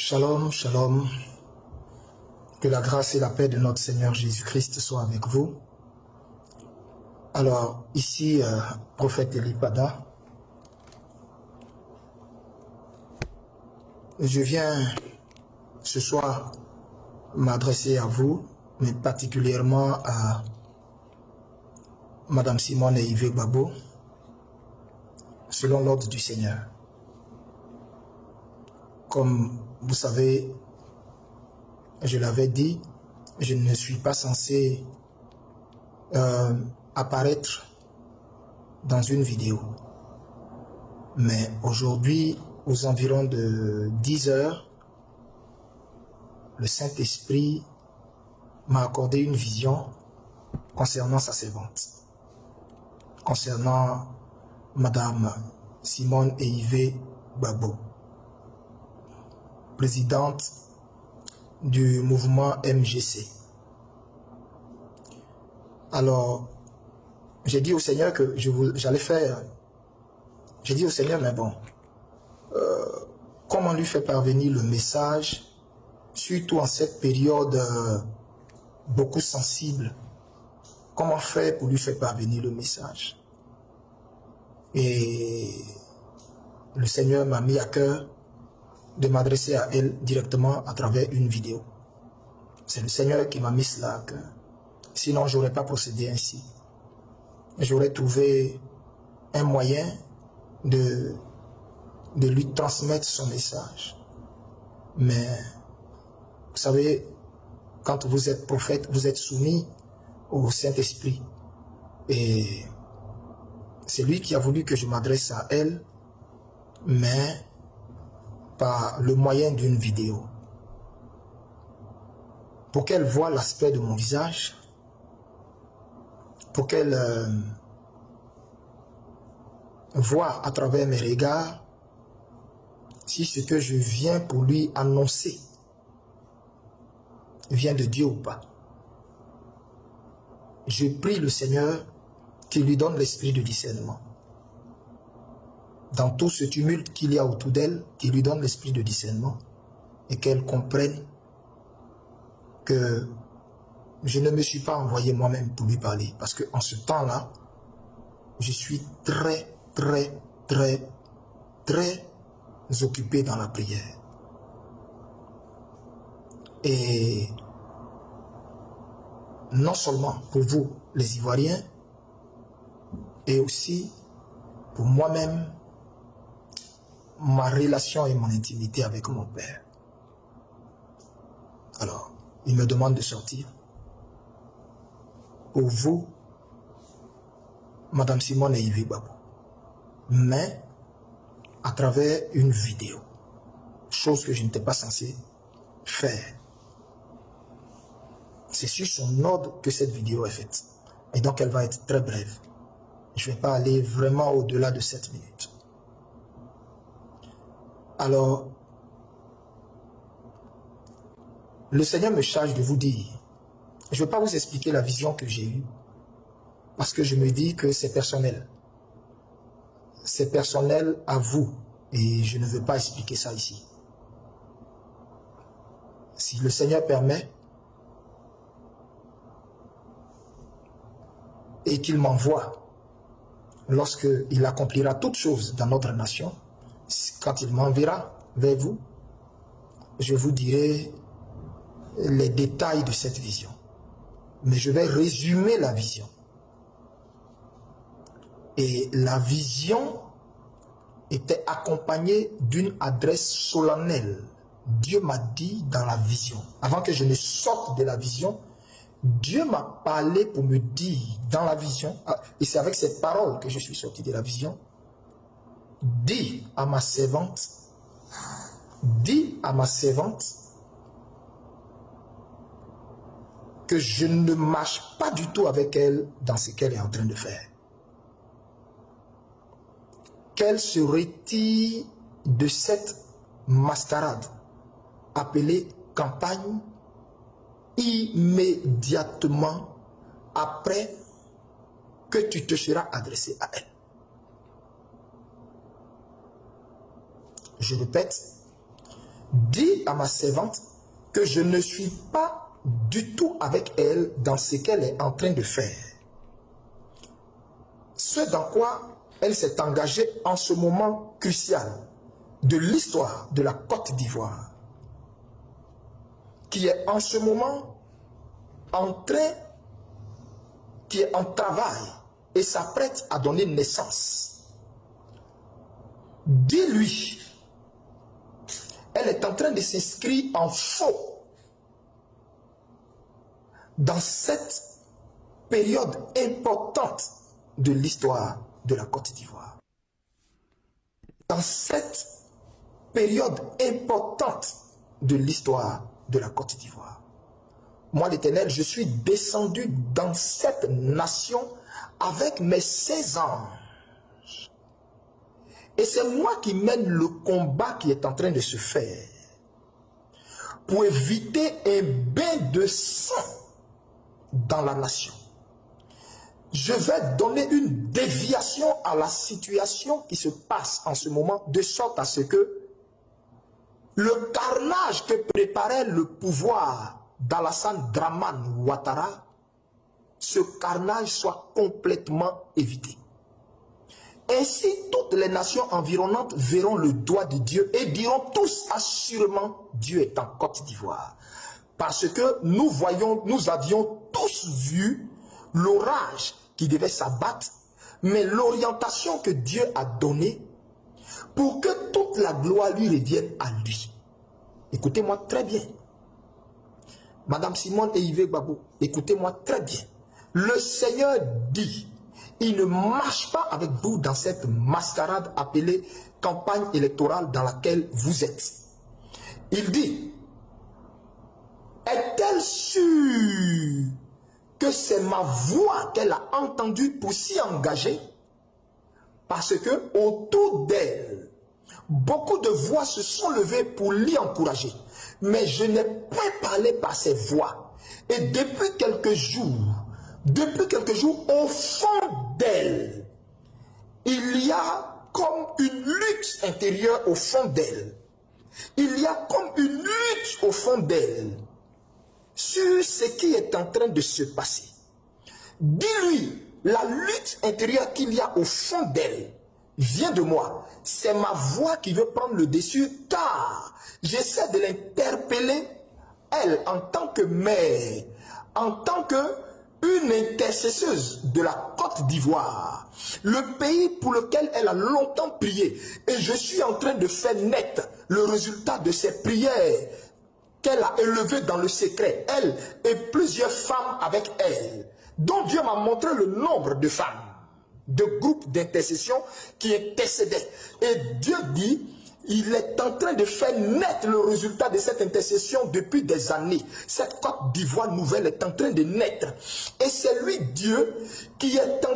Shalom, shalom. Que la grâce et la paix de notre Seigneur Jésus-Christ soient avec vous. Alors, ici, prophète Elipada, je viens ce soir m'adresser à vous, mais particulièrement à Madame Simone et Yves Gbagbo, selon l'ordre du Seigneur. Comme vous savez, je l'avais dit, je ne suis pas censé apparaître dans une vidéo. Mais aujourd'hui, aux environs de 10 heures, le Saint-Esprit m'a accordé une vision concernant sa servante, concernant Madame Simone et Yves Gbagbo, présidente du mouvement MGC. Alors, j'ai dit au Seigneur que j'allais faire. J'ai dit au Seigneur, mais bon, comment lui faire parvenir le message, surtout en cette période beaucoup sensible. Comment faire pour lui faire parvenir le message? Et le Seigneur m'a mis à cœur de m'adresser à elle directement à travers une vidéo. C'est le Seigneur qui m'a mis cela à cœur. Sinon, je n'aurais pas procédé ainsi. J'aurais trouvé un moyen de lui transmettre son message. Mais, vous savez, quand vous êtes prophète, vous êtes soumis au Saint-Esprit. Et c'est lui qui a voulu que je m'adresse à elle, mais par le moyen d'une vidéo. Pour qu'elle voie l'aspect de mon visage, pour qu'elle voit à travers mes regards si ce que je viens pour lui annoncer vient de Dieu ou pas. Je prie le Seigneur qu'il lui donne l'esprit de discernement. Dans tout ce tumulte qu'il y a autour d'elle, qu'il lui donne l'esprit de discernement et qu'elle comprenne que je ne me suis pas envoyé moi-même pour lui parler. Parce qu'en ce temps-là, je suis très occupé dans la prière. Et non seulement pour vous, les Ivoiriens, et aussi pour moi-même, ma relation et mon intimité avec mon Père. Alors, il me demande de sortir. Pour vous, Madame Simone et Yves Gbagbo. Mais, à travers une vidéo. Chose que je n'étais pas censé faire. C'est sur son ordre que cette vidéo est faite. Et donc, elle va être très brève. Je ne vais pas aller vraiment au-delà de 7 minutes. Alors, le Seigneur me charge de vous dire, je ne vais pas vous expliquer la vision que j'ai eue, parce que je me dis que c'est personnel. C'est personnel à vous, et je ne veux pas expliquer ça ici. Si le Seigneur permet, et qu'il m'envoie, lorsqu'il accomplira toutes choses dans notre nation, quand il m'enverra vers vous, je vous dirai les détails de cette vision. Mais je vais résumer la vision. Et la vision était accompagnée d'une adresse solennelle. Dieu m'a dit dans la vision, avant que je ne sorte de la vision, Dieu m'a parlé pour me dire dans la vision, et c'est avec ces paroles que je suis sorti de la vision, dis à ma servante que je ne marche pas du tout avec elle dans ce qu'elle est en train de faire. Qu'elle se retire de cette mascarade appelée campagne immédiatement après que tu te seras adressé à elle. Je répète, dis à ma servante que je ne suis pas du tout avec elle dans ce qu'elle est en train de faire. Ce dans quoi elle s'est engagée en ce moment crucial de l'histoire de la Côte d'Ivoire, qui est en ce moment qui est en travail et s'apprête à donner naissance. Dis-lui, elle est en train de s'inscrire en faux dans cette période importante de l'histoire de la Côte d'Ivoire. Dans cette période importante de l'histoire de la Côte d'Ivoire. Moi, l'Éternel, je suis descendu dans cette nation avec mes 16 anges. Et c'est moi qui mène le combat qui est en train de se faire pour éviter un bain de sang dans la nation. Je vais donner une déviation à la situation qui se passe en ce moment, de sorte à ce que le carnage que préparait le pouvoir d'Alassane Dramane Ouattara, ce carnage soit complètement évité. Ainsi, toutes les nations environnantes verront le doigt de Dieu et diront tous assurément Dieu est en Côte d'Ivoire. Parce que nous avions tous vu l'orage qui devait s'abattre, mais l'orientation que Dieu a donnée pour que toute la gloire lui revienne à lui. Écoutez-moi très bien. Madame Simone et Yves Gbagbo, écoutez-moi très bien. Le Seigneur dit, il ne marche pas avec vous dans cette mascarade appelée campagne électorale dans laquelle vous êtes. Il dit, est-elle sûre que c'est ma voix qu'elle a entendue pour s'y engager? Parce que autour d'elle, beaucoup de voix se sont levées pour l'y encourager. Mais je n'ai point parlé par ces voix. Et depuis quelques jours, au fond d'elle, il y a comme une lutte intérieure au fond d'elle. Il y a comme une lutte au fond d'elle sur ce qui est en train de se passer. Dis-lui, la lutte intérieure qu'il y a au fond d'elle vient de moi. C'est ma voix qui veut prendre le dessus, car j'essaie de l'interpeller, elle, en tant que mère, en tant qu'une intercesseuse de la Côte d'Ivoire, le pays pour lequel elle a longtemps prié. Et je suis en train de faire naître le résultat de ses prières qu'elle a élevées dans le secret, elle et plusieurs femmes avec elle, dont Dieu m'a montré le nombre de femmes, de groupes d'intercession qui intercédaient. Et Dieu dit, il est en train de faire naître le résultat de cette intercession depuis des années. Cette Côte d'Ivoire nouvelle est en train de naître. Et c'est lui, Dieu, qui est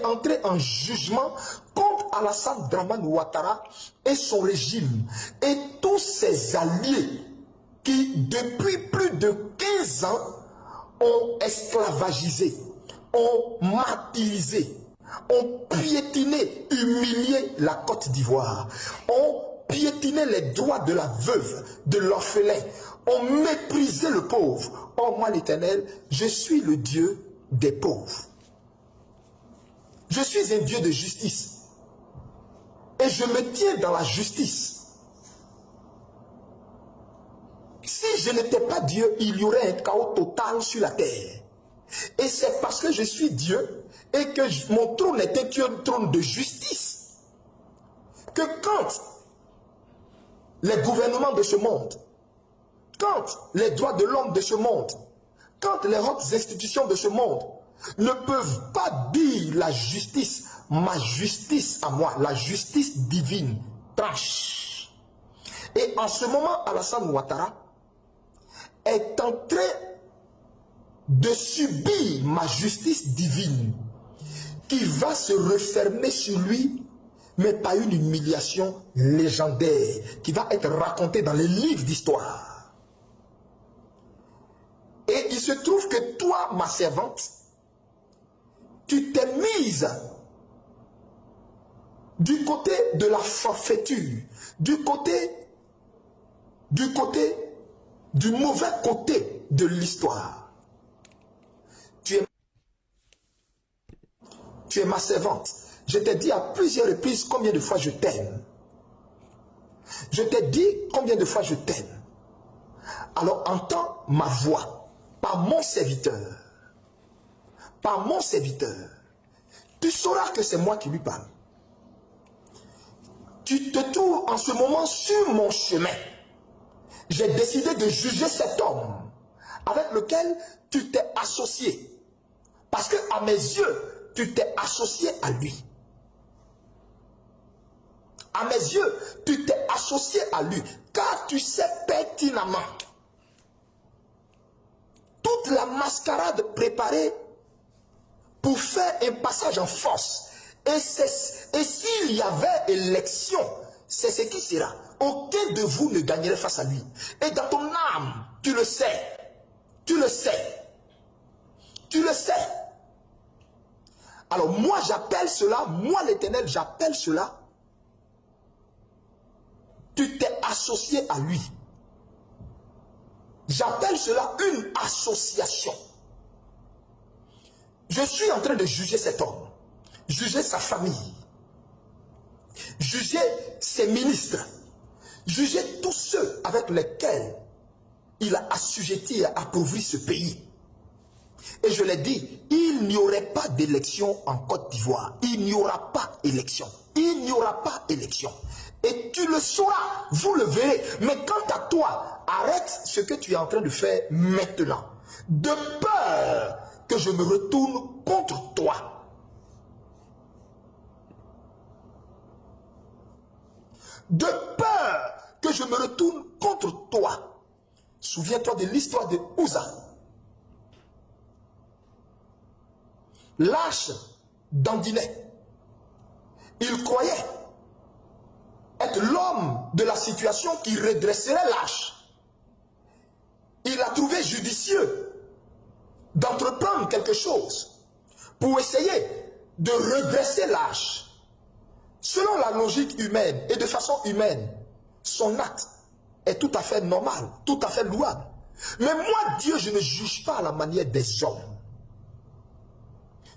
entré en jugement contre Alassane Dramane Ouattara et son régime. Et tous ses alliés qui, depuis plus de 15 ans, ont esclavagisé, ont martyrisé, ont piétiné, humilié la Côte d'Ivoire, ont piétiné les droits de la veuve, de l'orphelin, ont méprisé le pauvre. Oh, moi l'Éternel, je suis le Dieu des pauvres. Je suis un Dieu de justice. Et je me tiens dans la justice. Si je n'étais pas Dieu, il y aurait un chaos total sur la terre. Et c'est parce que je suis Dieu et que mon trône est un trône de justice que quand les gouvernements de ce monde, quand les droits de l'homme de ce monde, quand les hautes institutions de ce monde ne peuvent pas dire la justice, ma justice à moi, la justice divine, tranche. Et en ce moment, Alassane Ouattara est en train de subir ma justice divine qui va se refermer sur lui, mais par une humiliation légendaire qui va être racontée dans les livres d'histoire. Et il se trouve que toi, ma servante, tu t'es mise du côté de la forfaiture, du côté du mauvais côté de l'histoire. Tu es ma servante. Je t'ai dit à plusieurs reprises combien de fois je t'aime. Je t'ai dit combien de fois je t'aime. Alors entends ma voix, par mon serviteur. Par mon serviteur. Tu sauras que c'est moi qui lui parle. Tu te trouves en ce moment sur mon chemin. J'ai décidé de juger cet homme avec lequel tu t'es associé. Parce que à mes yeux, tu t'es associé à lui. À mes yeux, tu t'es associé à lui. Car tu sais pertinemment toute la mascarade préparée pour faire un passage en force. Et s'il y avait élection, c'est ce qui sera. Aucun de vous ne gagnerait face à lui. Et dans ton âme, tu le sais. Tu le sais. Tu le sais. Alors moi j'appelle cela, moi l'Éternel j'appelle cela. Tu t'es associé à lui. J'appelle cela une association. Je suis en train de juger cet homme, juger sa famille, juger ses ministres, juger tous ceux avec lesquels il a assujetti et appauvri ce pays. Et je l'ai dit, il n'y aurait pas d'élection en Côte d'Ivoire. Il n'y aura pas élection. Il n'y aura pas élection. Et tu le sauras, vous le verrez. Mais quant à toi, arrête ce que tu es en train de faire maintenant. De peur que je me retourne contre toi. De peur que je me retourne contre toi. Souviens-toi de l'histoire de Uza. Lâche dandinet. Il croyait être l'homme de la situation qui redresserait lâche. Il a trouvé judicieux d'entreprendre quelque chose pour essayer de redresser lâche. Selon la logique humaine et de façon humaine, son acte est tout à fait normal, tout à fait louable. Mais moi, Dieu, je ne juge pas à la manière des hommes.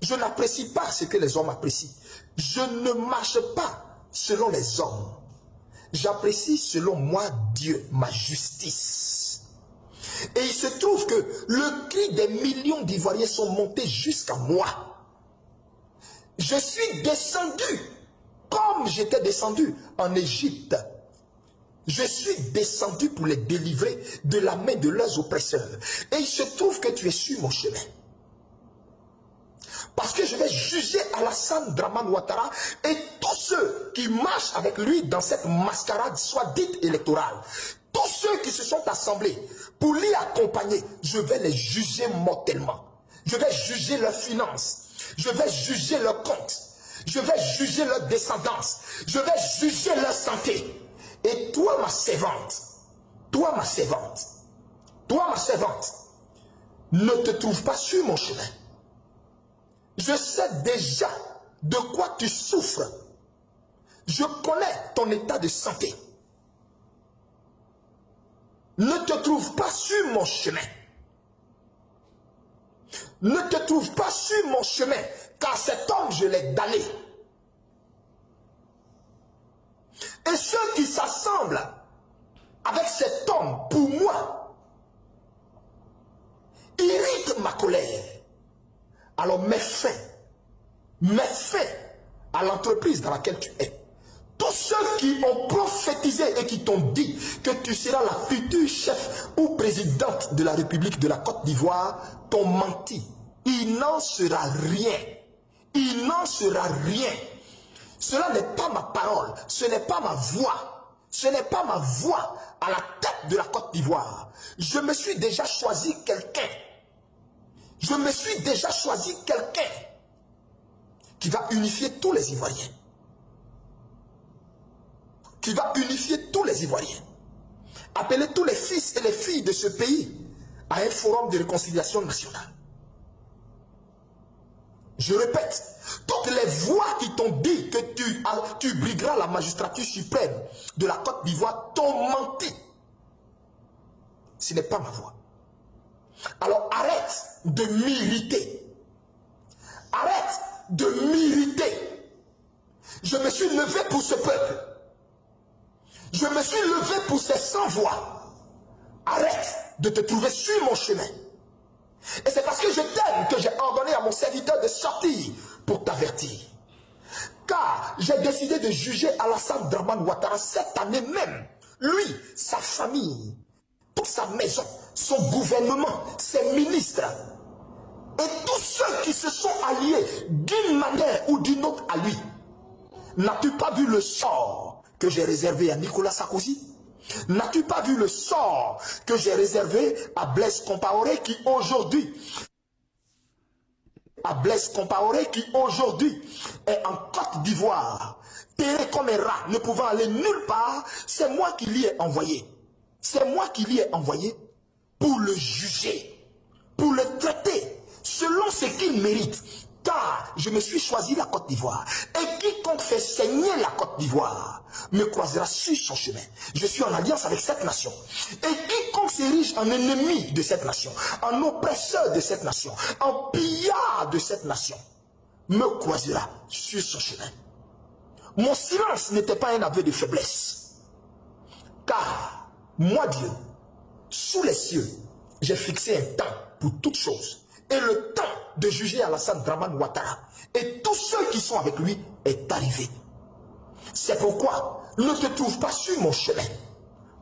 Je n'apprécie pas ce que les hommes apprécient. Je ne marche pas selon les hommes. J'apprécie selon moi Dieu, ma justice. Et il se trouve que le cri des millions d'Ivoiriens sont montés jusqu'à moi. Je suis descendu comme j'étais descendu en Égypte. Je suis descendu pour les délivrer de la main de leurs oppresseurs. Et il se trouve que tu es sur mon chemin. Parce que je vais juger Alassane Dramane Ouattara et tous ceux qui marchent avec lui dans cette mascarade soit dite électorale. Tous ceux qui se sont assemblés pour l'y accompagner, je vais les juger mortellement. Je vais juger leurs finances. Je vais juger leurs comptes. Je vais juger leur descendance. Je vais juger leur santé. Et toi, ma servante, toi, ma servante, toi, ma servante, ne te trouve pas sur mon chemin. Je sais déjà de quoi tu souffres. Je connais ton état de santé. Ne te trouve pas sur mon chemin. Ne te trouve pas sur mon chemin, car cet homme, je l'ai damné. Et ceux qui s'assemblent avec cet homme, pour moi, irritent ma colère. Alors mets fin à l'entreprise dans laquelle tu es. Tous ceux qui ont prophétisé et qui t'ont dit que tu seras la future chef ou présidente de la République de la Côte d'Ivoire t'ont menti. Il n'en sera rien. Il n'en sera rien. Cela n'est pas ma parole. Ce n'est pas ma voix. Ce n'est pas ma voix à la tête de la Côte d'Ivoire. Je me suis déjà choisi quelqu'un. Je me suis déjà choisi quelqu'un qui va unifier tous les Ivoiriens. Qui va unifier tous les Ivoiriens. Appeler tous les fils et les filles de ce pays à un forum de réconciliation nationale. Je répète, toutes les voix qui t'ont dit que tu brigueras la magistrature suprême de la Côte d'Ivoire t'ont menti. Ce n'est pas ma voix. Alors arrête de m'irriter. Arrête de m'irriter. Je me suis levé pour ce peuple. Je me suis levé pour ces sans-voix. Arrête de te trouver sur mon chemin. Et c'est parce que je t'aime que j'ai ordonné à mon serviteur de sortir pour t'avertir. Car j'ai décidé de juger Alassane Dramane Ouattara cette année même. Lui, sa famille, toute sa maison, son gouvernement, ses ministres et tous ceux qui se sont alliés d'une manière ou d'une autre à lui. N'as-tu pas vu le sort que j'ai réservé à Nicolas Sarkozy? N'as-tu pas vu le sort que j'ai réservé à Blaise Compaoré qui aujourd'hui est en Côte d'Ivoire, terré comme un rat, ne pouvant aller nulle part? C'est moi qui l'y ai envoyé. C'est moi qui l'y ai envoyé pour le juger, pour le traiter selon ce qu'il mérite. Car je me suis choisi la Côte d'Ivoire. Et quiconque fait saigner la Côte d'Ivoire me croisera sur son chemin. Je suis en alliance avec cette nation. Et quiconque s'érige en ennemi de cette nation, en oppresseur de cette nation, en pillard de cette nation, me croisera sur son chemin. Mon silence n'était pas un aveu de faiblesse. Car moi, Dieu, sous les cieux, j'ai fixé un temps pour toutes choses. Et le temps de juger Alassane Dramane Ouattara et tous ceux qui sont avec lui est arrivé. C'est pourquoi ne te trouve pas sur mon chemin.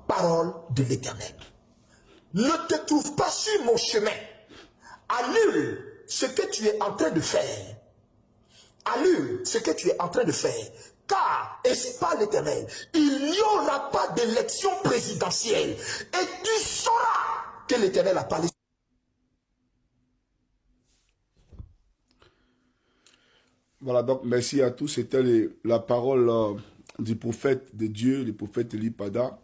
Parole de l'Éternel. Ne te trouve pas sur mon chemin. Annule ce que tu es en train de faire. Annule ce que tu es en train de faire. Car, et c'est pas l'Éternel, il n'y aura pas d'élection présidentielle. Et tu sauras que l'Éternel a parlé. Voilà, donc merci à tous. C'était la parole du prophète de Dieu, le prophète Eli Pada,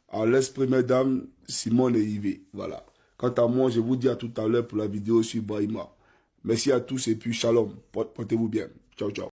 à l'esprit mesdames Simone et Yves. Voilà. Quant à moi, je vous dis à tout à l'heure pour la vidéo sur Brahima. Merci à tous et puis shalom. Portez-vous bien. Ciao, ciao.